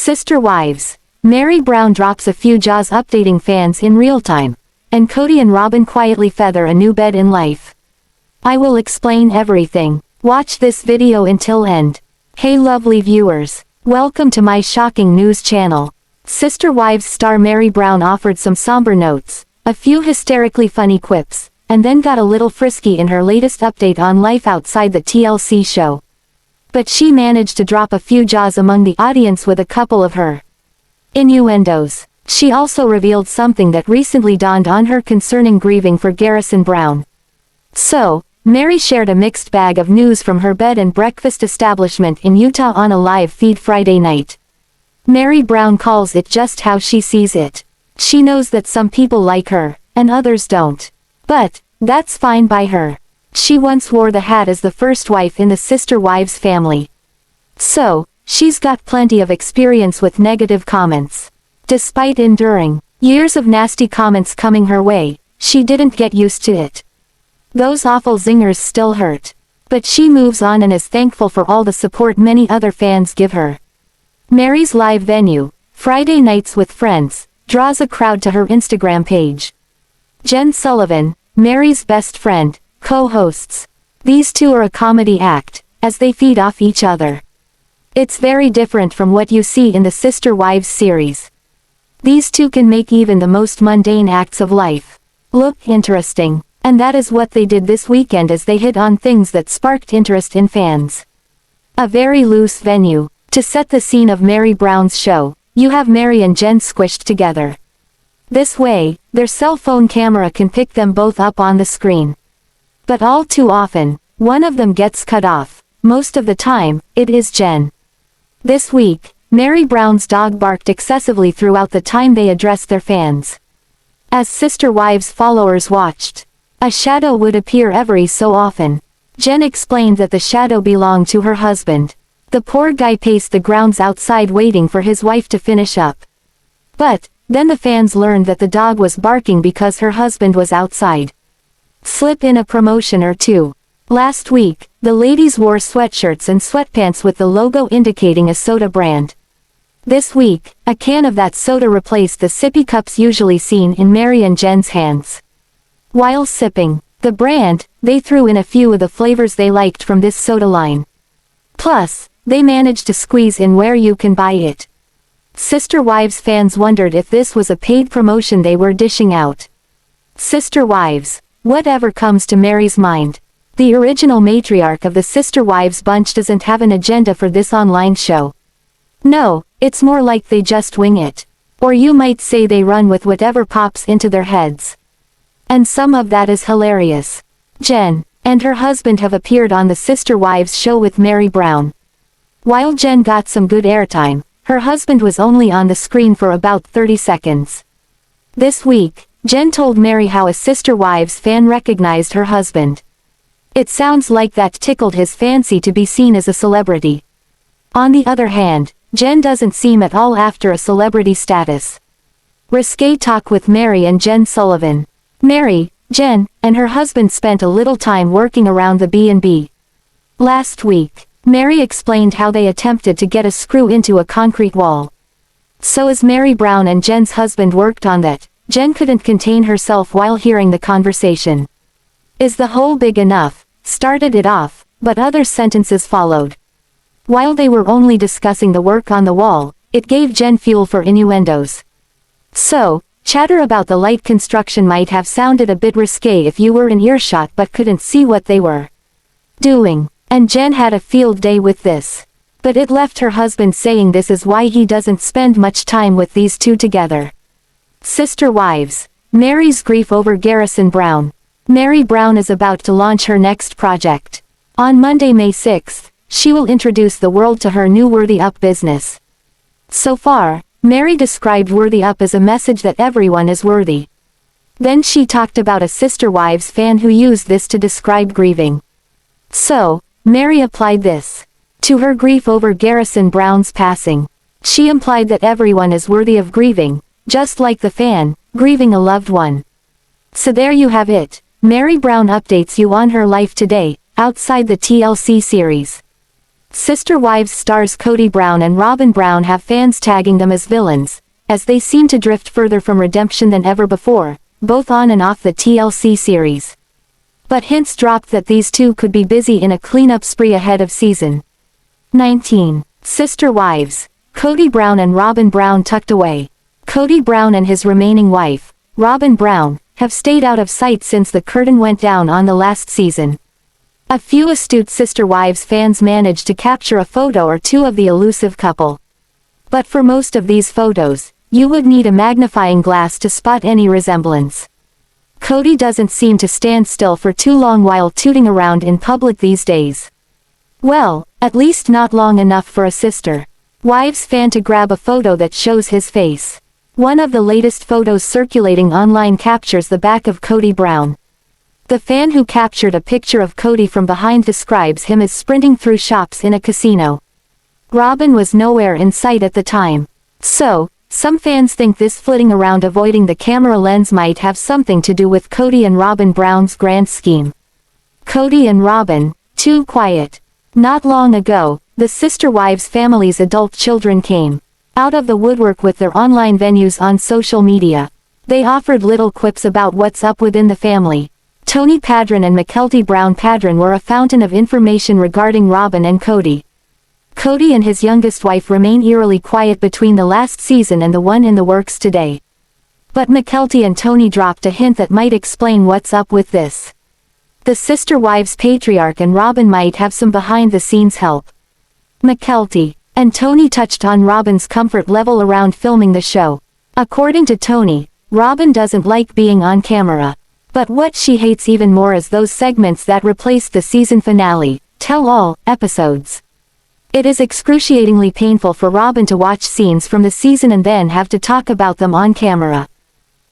Sister Wives. Meri Brown drops a few jaws updating fans in real time. And Cody and Robin quietly feather a new bed in LiFe. I will explain everything. Watch this video until end. Hey lovely viewers. Welcome to my shocking news channel. Sister Wives star Meri Brown offered some somber notes, a few hysterically funny quips, and then got a little frisky in her latest update on life outside the TLC show. But she managed to drop a few jaws among the audience with a couple of her innuendos. She also revealed something that recently dawned on her concerning grieving for Garrison Brown. So, Meri shared a mixed bag of news from her bed and breakfast establishment in Utah on a live feed Friday night. Meri Brown calls it just how she sees it. She knows that some people like her, and others don't. But, that's fine by her. She once wore the hat as the first wife in the Sister Wives family. So, she's got plenty of experience with negative comments. Despite enduring years of nasty comments coming her way, she didn't get used to it. Those awful zingers still hurt. But she moves on and is thankful for all the support many other fans give her. Meri's live venue, Friday Nights with Friends, draws a crowd to her Instagram page. Jen Sullivan, Meri's best friend, co-hosts. These two are a comedy act, as they feed off each other. It's very different from what you see in the Sister Wives series. These two can make even the most mundane acts of life look interesting, and that is what they did this weekend as they hit on things that sparked interest in fans. A very loose venue. To set the scene of Meri Brown's show, you have Meri and Jen squished together. This way, their cell phone camera can pick them both up on the screen. But all too often, one of them gets cut off. Most of the time, it is Jen. This week, Meri Brown's dog barked excessively throughout the time they addressed their fans. As Sister Wives followers watched, a shadow would appear every so often. Jen explained that the shadow belonged to her husband. The poor guy paced the grounds outside waiting for his wife to finish up. But, then the fans learned that the dog was barking because her husband was outside. Slip in a promotion or two. Last week, the ladies wore sweatshirts and sweatpants with the logo indicating a soda brand. This week, a can of that soda replaced the sippy cups usually seen in Meri and Jen's hands. While sipping the brand, they threw in a few of the flavors they liked from this soda line. Plus, they managed to squeeze in where you can buy it. Sister Wives fans wondered if this was a paid promotion they were dishing out. Sister Wives. Whatever comes to Meri's mind. The original matriarch of the Sister Wives bunch doesn't have an agenda for this online show. No, it's more like they just wing it. Or you might say they run with whatever pops into their heads. And some of that is hilarious. Jen and her husband have appeared on the Sister Wives show with Meri Brown. While Jen got some good airtime, her husband was only on the screen for about 30 seconds. This week, Jen told Meri how a Sister Wives fan recognized her husband. It sounds like that tickled his fancy to be seen as a celebrity. On the other hand, Jen doesn't seem at all after a celebrity status. Risqué talk with Meri and Jen Sullivan. Meri, Jen, and her husband spent a little time working around the B&B. Last week, Meri explained how they attempted to get a screw into a concrete wall. So as Meri Brown and Jen's husband worked on that, Jen couldn't contain herself while hearing the conversation. Is the hole big enough? Started it off, but other sentences followed. While they were only discussing the work on the wall, it gave Jen fuel for innuendos. So, chatter about the light construction might have sounded a bit risque if you were in earshot but couldn't see what they were doing. And Jen had a field day with this. But it left her husband saying this is why he doesn't spend much time with these two together. Sister Wives. Meri's grief over Garrison Brown. Meri Brown is about to launch her next project. On Monday, May 6th, she will introduce the world to her new Worthy Up business. So far, Meri described Worthy Up as a message that everyone is worthy. Then she talked about a Sister Wives fan who used this to describe grieving. So, Meri applied this to her grief over Garrison Brown's passing. She implied that everyone is worthy of grieving, just like the fan, grieving a loved one. So there you have it. Meri Brown updates you on her life today, outside the TLC series. Sister Wives stars Kody Brown and Robyn Brown have fans tagging them as villains, as they seem to drift further from redemption than ever before, both on and off the TLC series. But hints dropped that these two could be busy in a cleanup spree ahead of season 19. Sister Wives. Kody Brown and Robyn Brown tucked away. Kody Brown and his remaining wife, Robyn Brown, have stayed out of sight since the curtain went down on the last season. A few astute Sister Wives fans managed to capture a photo or two of the elusive couple. But for most of these photos, you would need a magnifying glass to spot any resemblance. Kody doesn't seem to stand still for too long while tooting around in public these days. Well, at least not long enough for a Sister Wives fan to grab a photo that shows his face. One of the latest photos circulating online captures the back of Kody Brown. The fan who captured a picture of Kody from behind describes him as sprinting through shops in a casino. Robyn was nowhere in sight at the time. So, some fans think this flitting around avoiding the camera lens might have something to do with Kody and Robyn Brown's grand scheme. Kody and Robyn, too quiet. Not long ago, the Sister Wives family's adult children came out of the woodwork with their online venues on social media. They offered little quips about what's up within the family. Tony Padron and Mykelti Brown Padron were a fountain of information regarding Robyn and Kody. Kody and his youngest wife remain eerily quiet between the last season and the one in the works today. But Mykelti and Tony dropped a hint that might explain what's up with this. The Sister Wives patriarch and Robyn might have some behind-the-scenes help. Mykelti and Tony touched on Robyn's comfort level around filming the show. According to Tony, Robyn doesn't like being on camera. But what she hates even more is those segments that replaced the season finale, tell-all, episodes. It is excruciatingly painful for Robyn to watch scenes from the season and then have to talk about them on camera.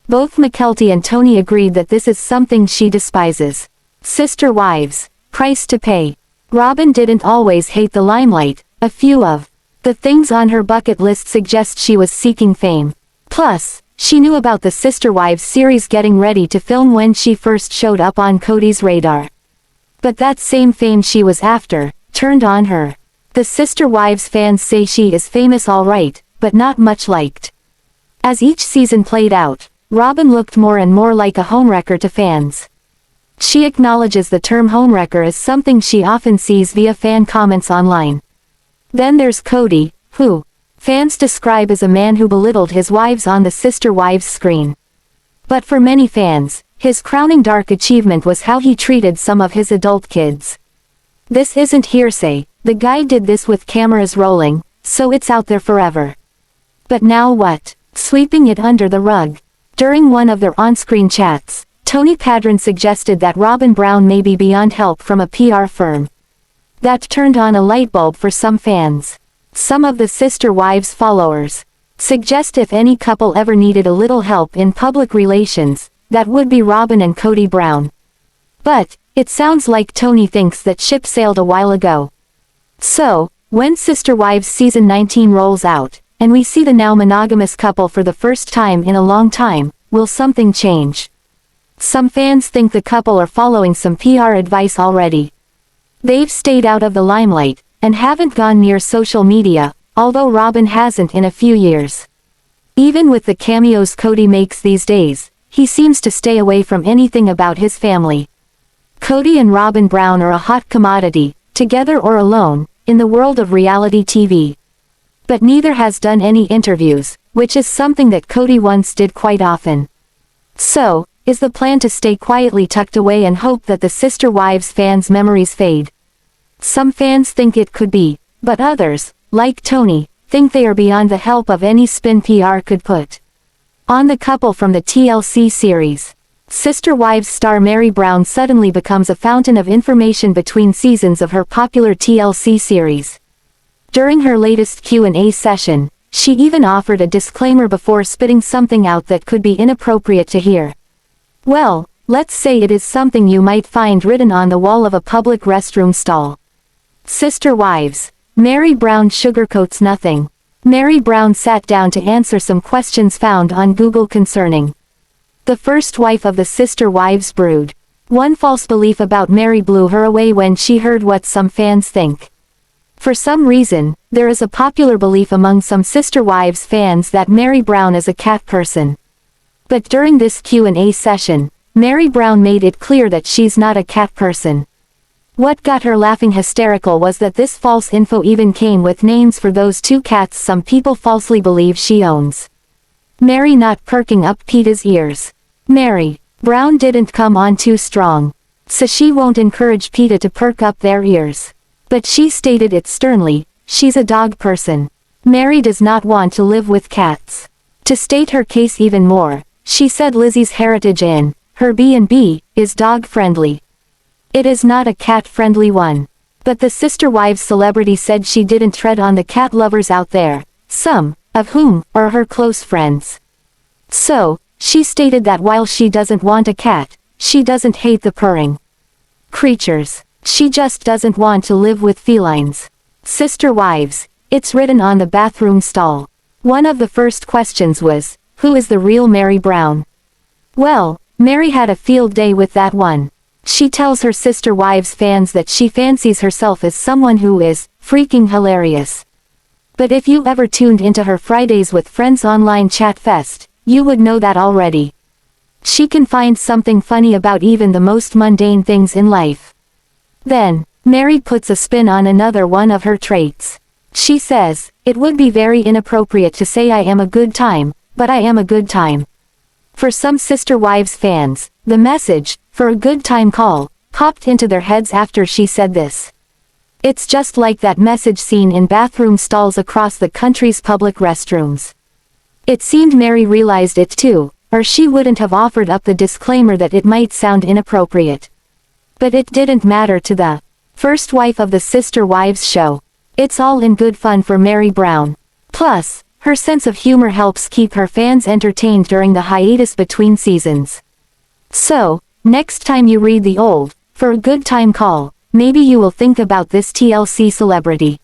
Both Mykelti and Tony agreed that this is something she despises. Sister Wives. Price to pay. Robyn didn't always hate the limelight. A few of the things on her bucket list suggest she was seeking fame. Plus, she knew about the Sister Wives series getting ready to film when she first showed up on Kody's radar. But that same fame she was after, turned on her. The Sister Wives fans say she is famous alright, but not much liked. As each season played out, Robyn looked more and more like a homewrecker to fans. She acknowledges the term homewrecker as something she often sees via fan comments online. Then there's Kody, who fans describe as a man who belittled his wives on the Sister Wives screen. But for many fans, his crowning dark achievement was how he treated some of his adult kids. This isn't hearsay, the guy did this with cameras rolling, so it's out there forever. But now what? Sweeping it under the rug. During one of their on-screen chats, Tony Padron suggested that Robyn Brown may be beyond help from a PR firm. That turned on a light bulb for some fans. Some of the Sister Wives followers suggest if any couple ever needed a little help in public relations, that would be Robyn and Kody Brown. But, it sounds like Tony thinks that ship sailed a while ago. So, when Sister Wives season 19 rolls out, and we see the now monogamous couple for the first time in a long time, will something change? Some fans think the couple are following some PR advice already. They've stayed out of the limelight, and haven't gone near social media, although Robyn hasn't in a few years. Even with the cameos Kody makes these days, he seems to stay away from anything about his family. Kody and Robyn Brown are a hot commodity, together or alone, in the world of reality TV. But neither has done any interviews, which is something that Kody once did quite often. So, is the plan to stay quietly tucked away and hope that the Sister Wives fans' memories fade? Some fans think it could be, but others, like Tony, think they are beyond the help of any spin PR could put on the couple from the TLC series. Sister Wives star Meri Brown suddenly becomes a fountain of information between seasons of her popular TLC series. During her latest Q&A session, she even offered a disclaimer before spitting something out that could be inappropriate to hear. Well, let's say it is something you might find written on the wall of a public restroom stall. Sister Wives. Meri Brown sugarcoats nothing. Meri Brown sat down to answer some questions found on Google concerning the first wife of the Sister Wives brood. One false belief about Meri blew her away when she heard what some fans think. For some reason, there is a popular belief among some Sister Wives fans that Meri Brown is a cat person. But during this Q&A session, Meri Brown made it clear that she's not a cat person. What got her laughing hysterical was that this false info even came with names for those two cats some people falsely believe she owns. Meri not perking up Peeta's ears. Meri Brown didn't come on too strong. So she won't encourage Peeta to perk up their ears. But she stated it sternly, she's a dog person. Meri does not want to live with cats. To state her case even more, she said Lizzie's Heritage Inn, her B&B, is dog-friendly. It is not a cat-friendly one. But the Sister Wives celebrity said she didn't tread on the cat lovers out there, some of whom are her close friends. So, she stated that while she doesn't want a cat, she doesn't hate the purring creatures. She just doesn't want to live with felines. Sister Wives, it's written on the bathroom stall. One of the first questions was, who is the real Meri Brown? Well, Meri had a field day with that one. She tells her Sister Wives fans that she fancies herself as someone who is freaking hilarious. But if you ever tuned into her Fridays with Friends online chat fest, you would know that already. She can find something funny about even the most mundane things in life. Then, Meri puts a spin on another one of her traits. She says, it would be very inappropriate to say I am a good time, but I am a good time. For some Sister Wives fans, the message, for a good time call, popped into their heads after she said this. It's just like that message seen in bathroom stalls across the country's public restrooms. It seemed Meri realized it too, or she wouldn't have offered up the disclaimer that it might sound inappropriate. But it didn't matter to the first wife of the Sister Wives show. It's all in good fun for Meri Brown. Plus, her sense of humor helps keep her fans entertained during the hiatus between seasons. So, next time you read the old, for a good time call, maybe you will think about this TLC celebrity.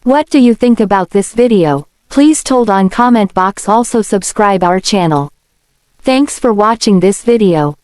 What do you think about this video? Please told on comment box, also subscribe our channel. Thanks for watching this video.